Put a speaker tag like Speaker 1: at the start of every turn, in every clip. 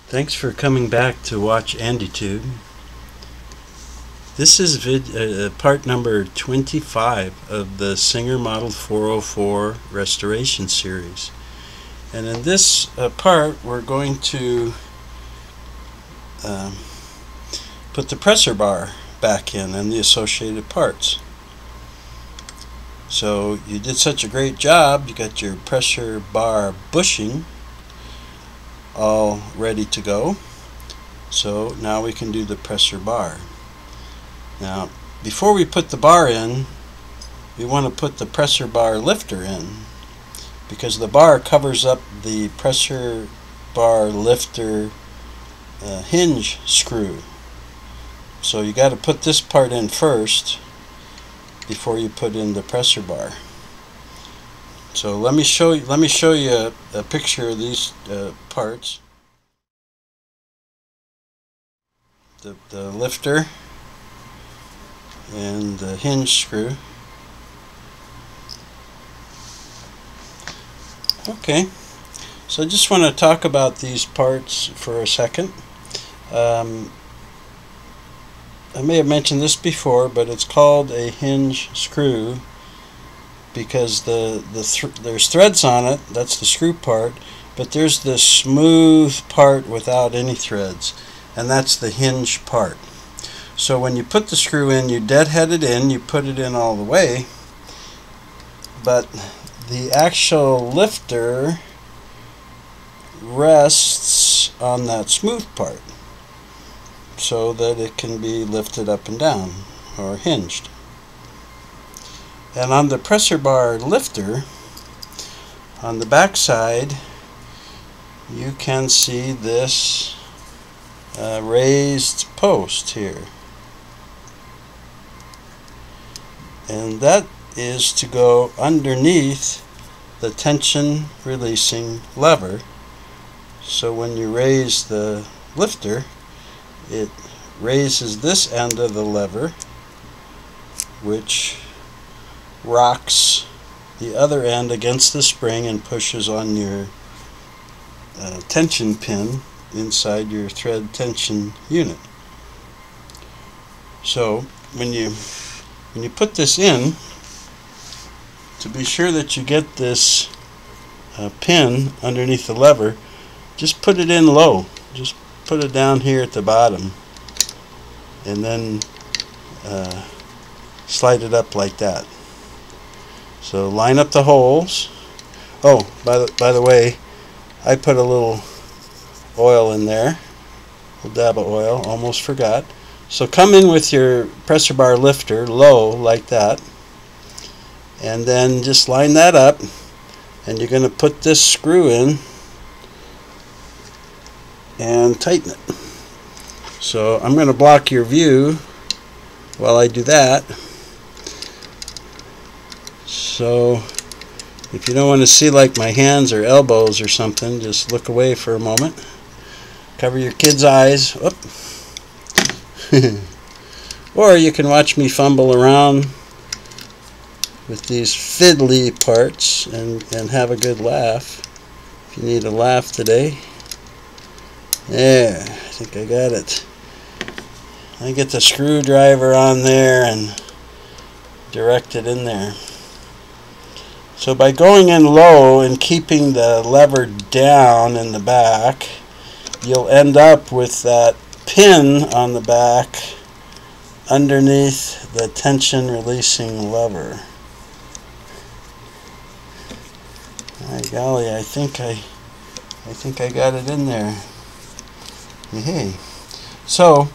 Speaker 1: Thanks for coming back to watch AndyTube. This is part number 25 of the Singer Model 404 restoration series. And in this part we're going to put the pressure bar back in and the associated parts. So you did such a great job, you got your pressure bar bushing all ready to go. So now we can do the pressure bar. Now before we put the bar in, we want to put the pressure bar lifter in, because the bar covers up the pressure bar lifter hinge screw. So you got to put this part in first before you put in the pressure bar. So let me show you a picture of these parts. The lifter and the hinge screw. Okay, so I just want to talk about these parts for a second. I may have mentioned this before, but it's called a hinge screw because there's threads on it. That's the screw part, but there's the smooth part without any threads, and that's the hinge part. So when you put the screw in, you deadhead it in, you put it in all the way, but the actual lifter rests on that smooth part so that it can be lifted up and down or hinged. And on the pressure bar lifter, on the back side, you can see this raised post here, and that is to go underneath the tension releasing lever. So when you raise the lifter, it raises this end of the lever, which rocks the other end against the spring and pushes on your tension pin inside your thread tension unit. So when you put this in, to be sure that you get this pin underneath the lever, just put it in low. Just put it down here at the bottom, and then slide it up like that. So line up the holes. Oh, by the way, I put a little oil in there, a little dab of oil, almost forgot. So come in with your pressure bar lifter low like that, and then just line that up, and you're going to put this screw in and tighten it. So I'm going to block your view while I do that. So if you don't want to see like my hands or elbows or something, just look away for a moment. Cover your kids' eyes. Whoop. Or you can watch me fumble around with these fiddly parts and have a good laugh. If you need a laugh today. There, I think I got it. I get the screwdriver on there and direct it in there. So by going in low and keeping the lever down in the back, you'll end up with that pin on the back underneath the tension releasing lever. My golly, I think I got it in there. Hey, so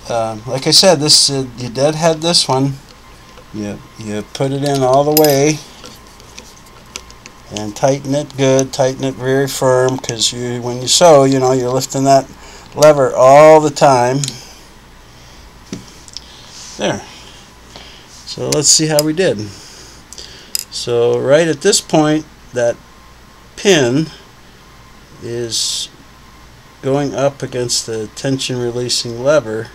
Speaker 1: like I said, this you deadhead this one. You put it in all the way and tighten it good. Tighten it very firm, because when you sew, you know, you're lifting that lever all the time. There. So let's see how we did. So right at this point, that pin is going up against the tension releasing lever,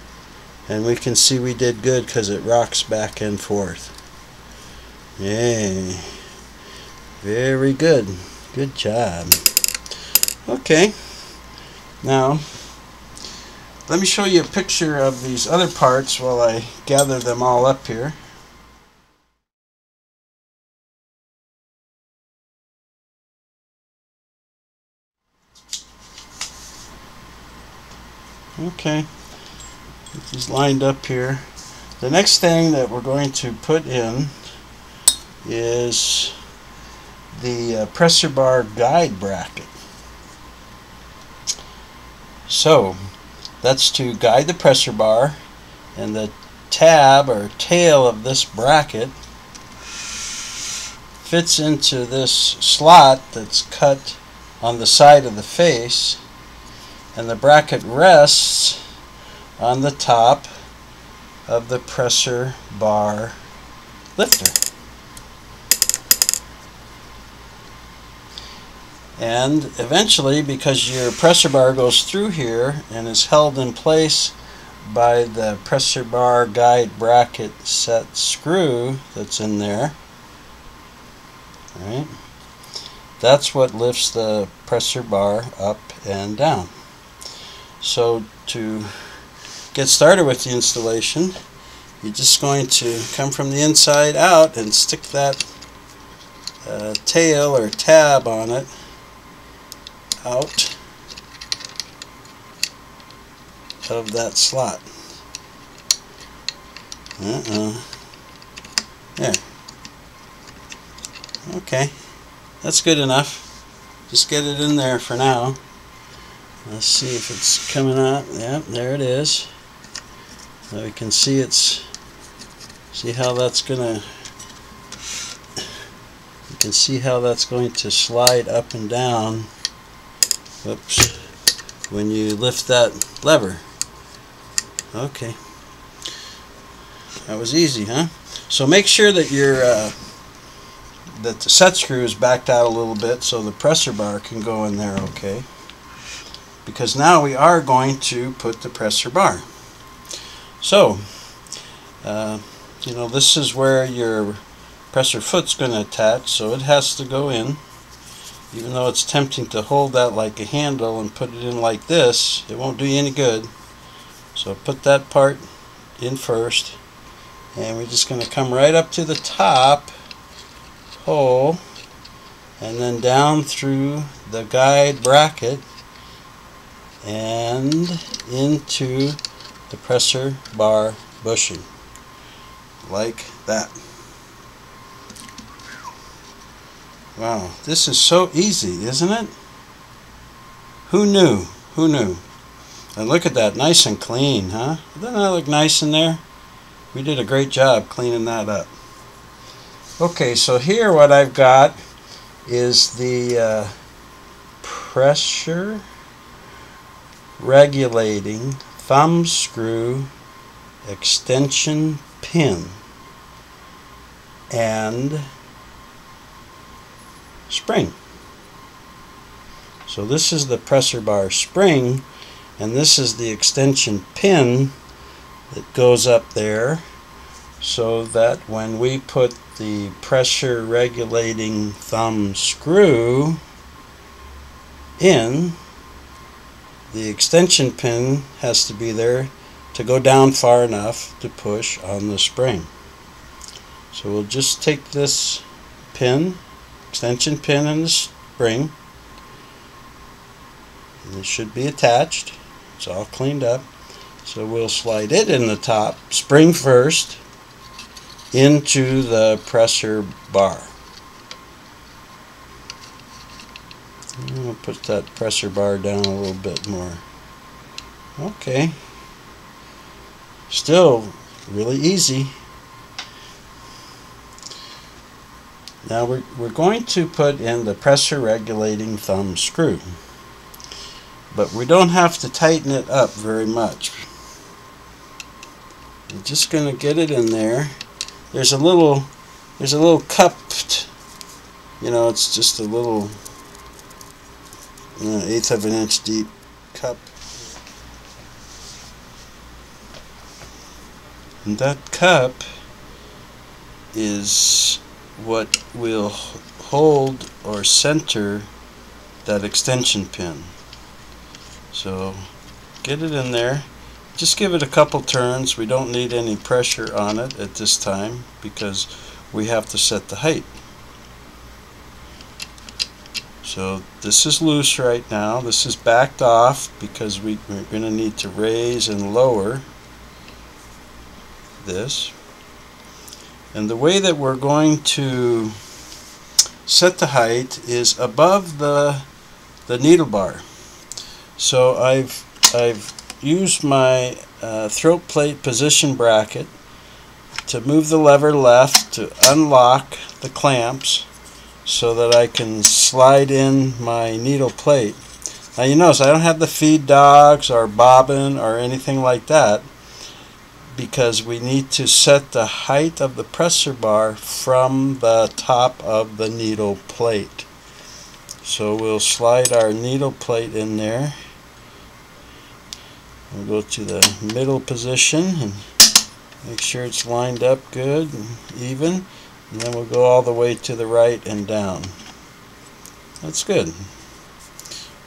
Speaker 1: and we can see we did good because it rocks back and forth. Yay. Very good. Good job. Okay. Now Let me show you a picture of these other parts while I gather them all up here. Okay, get these lined up here. The next thing that we're going to put in is the pressure bar guide bracket. So that's to guide the pressure bar, and the tab or tail of this bracket fits into this slot that's cut on the side of the face, and the bracket rests on the top of the pressure bar lifter. And eventually, because your pressure bar goes through here and is held in place by the pressure bar guide bracket set screw that's in there, right? That's what lifts the pressure bar up and down. So to get started with the installation, you're just going to come from the inside out and stick that tail or tab on it out of that slot. There. Okay, that's good enough. Just get it in there for now. Let's see if it's coming out. Yeah, there it is. Now we can see see how that's gonna, you can see how that's going to slide up and down. Whoops. When you lift that lever. Okay. That was easy, huh? So make sure that that the set screw is backed out a little bit so the pressure bar can go in there okay. Because now we are going to put the pressure bar. So, this is where your pressure foot's going to attach, so it has to go in. Even though it's tempting to hold that like a handle and put it in like this, it won't do you any good. So put that part in first, and we're just going to come right up to the top hole and then down through the guide bracket and into the pressure bar bushing like that. Wow, this is so easy, isn't it? Who knew? Who knew? And look at that, nice and clean, huh? Doesn't that look nice in there? We did a great job cleaning that up. Okay, so here what I've got is the pressure regulating thumb screw extension pin and spring. So this is the pressure bar spring, and this is the extension pin that goes up there, so that when we put the pressure regulating thumb screw in, the extension pin has to be there to go down far enough to push on the spring. So we'll just take this pin, extension pin, and the spring, and it should be attached. It's all cleaned up. So we'll slide it in the top, spring first, into the pressure bar. And we'll put that pressure bar down a little bit more. Okay. Still really easy. Now we're going to put in the pressure regulating thumb screw, but we don't have to tighten it up very much. We're just going to get it in there. There's a little cupped, it's just a little 1/8 of an inch deep cup, and that cup is what will hold or center that extension pin. So get it in there. just give it a couple turns. We don't need any pressure on it at this time because we have to set the height. So this is loose right now. This is backed off because we're going to need to raise and lower this. And the way that we're going to set the height is above the needle bar. So I've used my throat plate position bracket to move the lever left to unlock the clamps so that I can slide in my needle plate. Now you notice I don't have the feed dogs or bobbin or anything like that because we need to set the height of the pressure bar from the top of the needle plate. So we'll slide our needle plate in there. We'll go to the middle position and make sure it's lined up good and even. And then we'll go all the way to the right and down. That's good.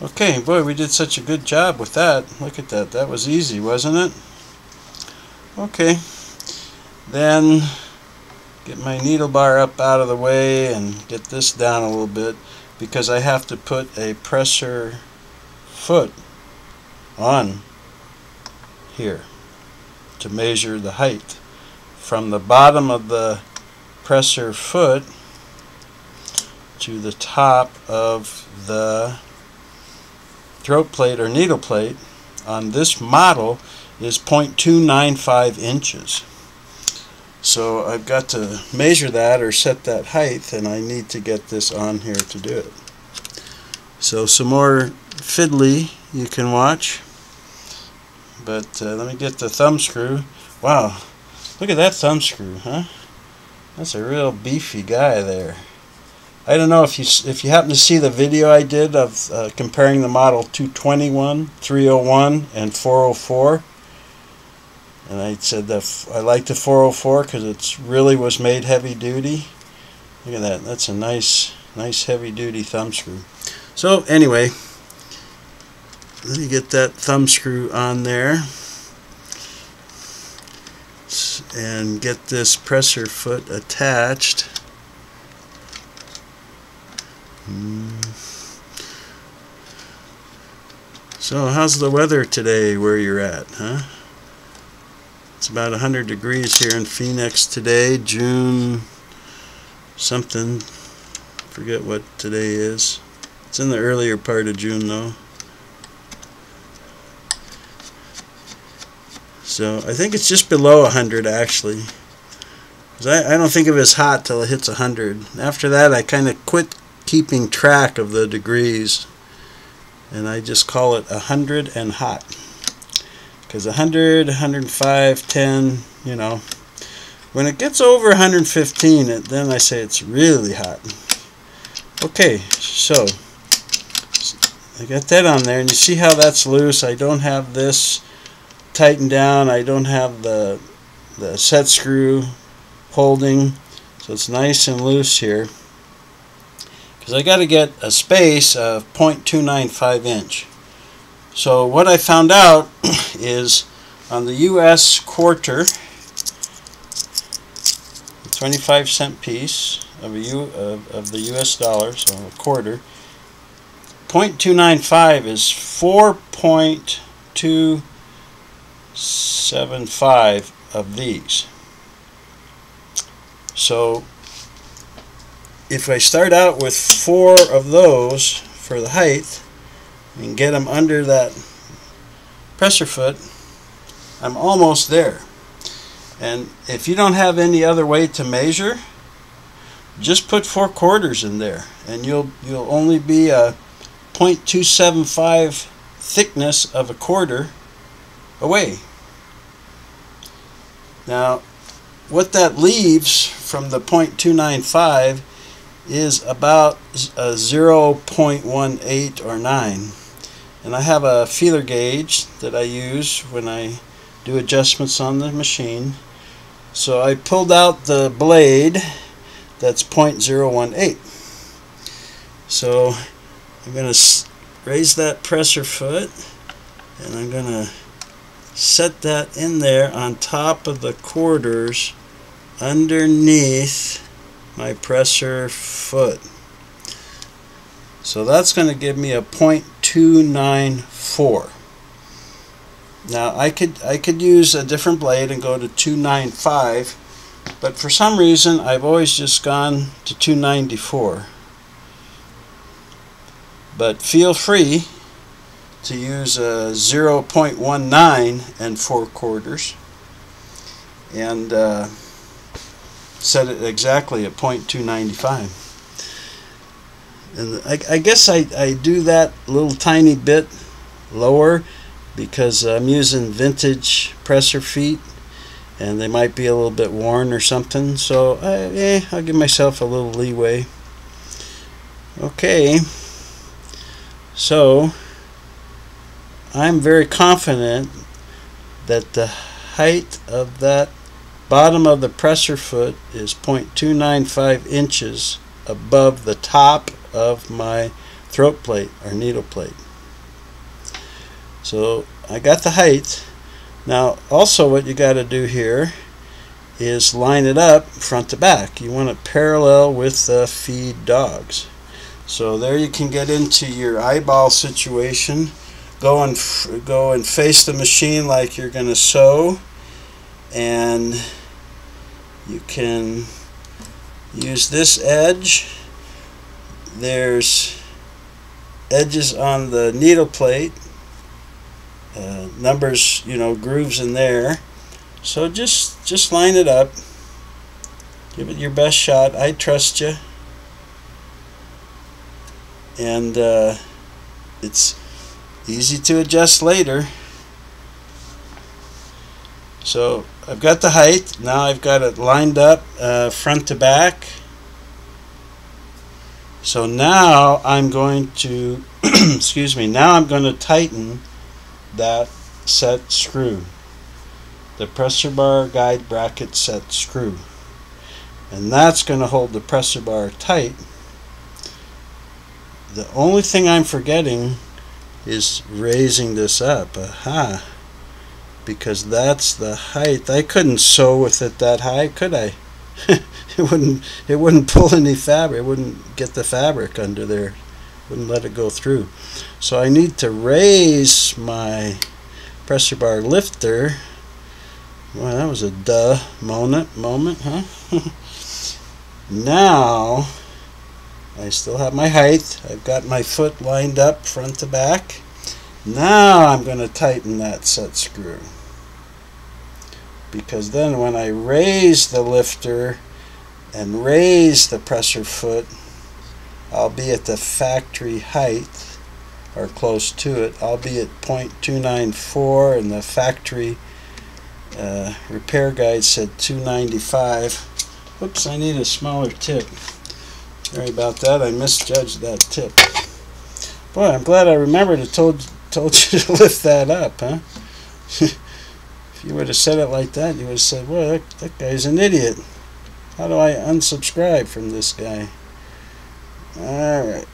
Speaker 1: Okay, boy, we did such a good job with that. Look at that. That was easy, wasn't it? Okay. Then get my needle bar up out of the way and get this down a little bit because I have to put a presser foot on here to measure the height from the bottom of the presser foot to the top of the throat plate or needle plate on this model is 0.295 inches. So I've got to measure that or set that height, and I need to get this on here to do it. So some more fiddly you can watch, but let me get the thumb screw. Wow, look at that thumb screw, huh? That's a real beefy guy there. I don't know if you happen to see the video I did of comparing the model 221, 301, and 404. And I said that I like the 404 because it really was made heavy duty. Look at that. That's a nice heavy duty thumb screw. So anyway, let me get that thumb screw on there and get this presser foot attached. So how's the weather today where you're at, huh? It's about 100 degrees here in Phoenix today, June something, forget what today is. It's in the earlier part of June though. So I think it's just below 100 actually. 'Cause I don't think of it as hot till it hits 100. After that I kind of quit keeping track of the degrees and I just call it 100 and hot. Because 100, 105, 10, you know, when it gets over 115, then I say it's really hot. Okay, so I got that on there, and you see how that's loose. I don't have this tightened down. I don't have the set screw holding, so it's nice and loose here. Because I got to get a space of 0.295 inch. So what I found out is on the U.S. quarter, a 25-cent piece of the U.S. dollar, so a quarter, 0.295 is 4.275 of these. So if I start out with 4 of those for the height, and get them under that presser foot, I'm almost there. And if you don't have any other way to measure, just put 4 quarters in there and you'll only be a 0.275 thickness of a quarter away. Now what that leaves from the 0.295 is about a 0.18 or 9. And I have a feeler gauge that I use when I do adjustments on the machine. So I pulled out the blade that's 0.018. So I'm going to raise that presser foot and I'm going to set that in there on top of the quarters underneath my presser foot. So that's going to give me a 0.294. Now I could use a different blade and go to 295, but for some reason I've always just gone to 294. But feel free to use a 0.19 and 4/4 and set it exactly at 0.295. And I guess I do that a little tiny bit lower because I'm using vintage presser feet and they might be a little bit worn or something, so I'll give myself a little leeway. Okay, so I'm very confident that the height of that bottom of the presser foot is 0.295 inches above the top of my throat plate or needle plate. So I got the height. Now also what you got to do here is line it up front to back. You want it parallel with the feed dogs. So there you can get into your eyeball situation. Go and face the machine like you're going to sew, and you can use this edge. There's edges on the needle plate, numbers, grooves in there. So just line it up. Give it your best shot. I trust you. And it's easy to adjust later. So I've got the height. Now I've got it lined up front to back. So now I'm going to excuse me, now I'm going to tighten that set screw, the presser bar guide bracket set screw, and that's going to hold the presser bar tight. The only thing I'm forgetting is raising this up. Aha, because that's the height. I couldn't sew with it that high, could I? It wouldn't pull any fabric. It wouldn't get the fabric under there. Wouldn't let it go through. So I need to raise my presser bar lifter. Well, that was a duh moment, huh? Now I still have my height. I've got my foot lined up front to back. Now I'm going to tighten that set screw, because then when I raise the lifter and raise the presser foot, I'll be at the factory height or close to it. I'll be at 0.294 and the factory repair guide said 295. Oops, I need a smaller tip. Sorry about that. I misjudged that tip. Boy, I'm glad I remembered and told you to lift that up, huh? If you would have said it like that, you would have said, well, that guy's an idiot. How do I unsubscribe from this guy? Alright.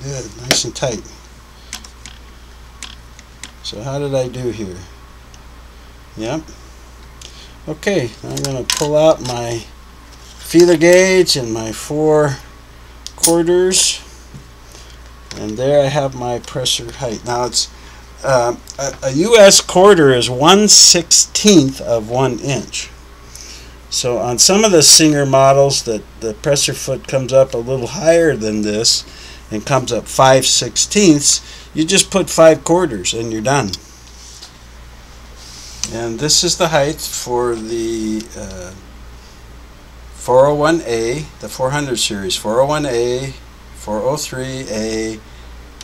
Speaker 1: Good, nice and tight. So how did I do here? Yep. Okay, I'm going to pull out my feeler gauge and my 4/4, and there I have my presser height. Now it's a US quarter is 1/16 of 1 inch. So on some of the Singer models that the presser foot comes up a little higher than this and comes up 5/16, you just put 5/4 and you're done. And this is the height for the 401A, the 400 series, 401A, 403A,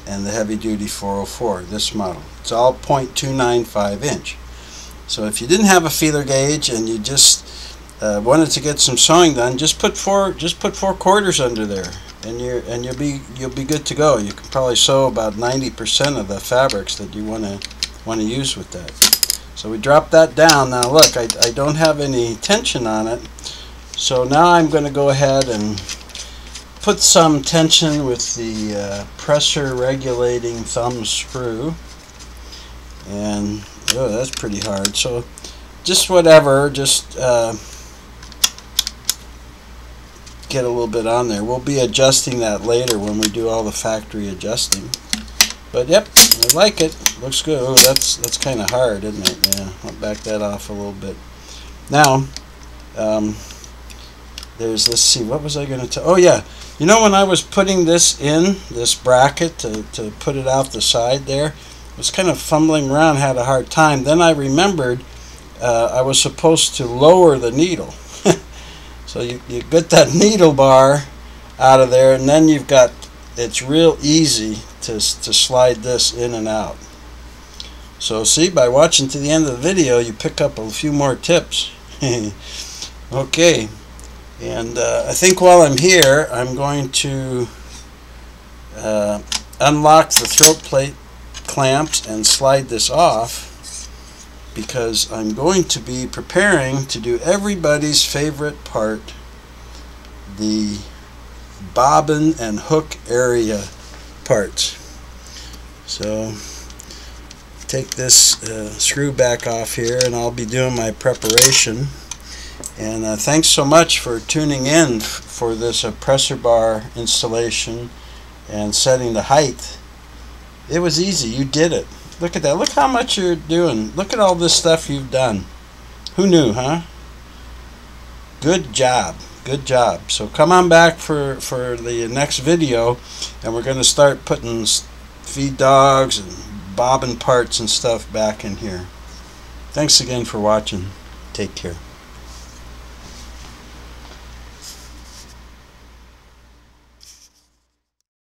Speaker 1: and the heavy duty 404, this model. It's all 0.295 inch. So if you didn't have a feeler gauge and you just wanted to get some sewing done, just put 4/4 under there, and you'll be good to go. You can probably sew about 90% of the fabrics that you want to use with that. So we drop that down. Now look, I don't have any tension on it, so now I'm going to go ahead and put some tension with the pressure regulating thumb screw. And oh, that's pretty hard. So just whatever, just get a little bit on there. We'll be adjusting that later when we do all the factory adjusting. But yep, I like it. Looks good. Oh, that's kind of hard, isn't it? Yeah, I'll back that off a little bit. Now, let's see, what was I going to tell? Oh yeah, you know, when I was putting this in, this bracket to put it out the side there, I was kind of fumbling around, had a hard time. Then I remembered I was supposed to lower the needle. So you get that needle bar out of there, and then you've got, it's real easy to slide this in and out. So see, by watching to the end of the video, you pick up a few more tips. Okay, and I think while I'm here, I'm going to unlock the throat plate clamps and slide this off, because I'm going to be preparing to do everybody's favorite part, the bobbin and hook area parts. So take this screw back off here, and I'll be doing my preparation. And thanks so much for tuning in for this pressure bar installation and setting the height. It was easy. You did it. Look at that. Look how much you're doing. Look at all this stuff you've done. Who knew, huh? Good job. Good job. So come on back for the next video, and we're going to start putting feed dogs and bobbin parts and stuff back in here. Thanks again for watching. Take care.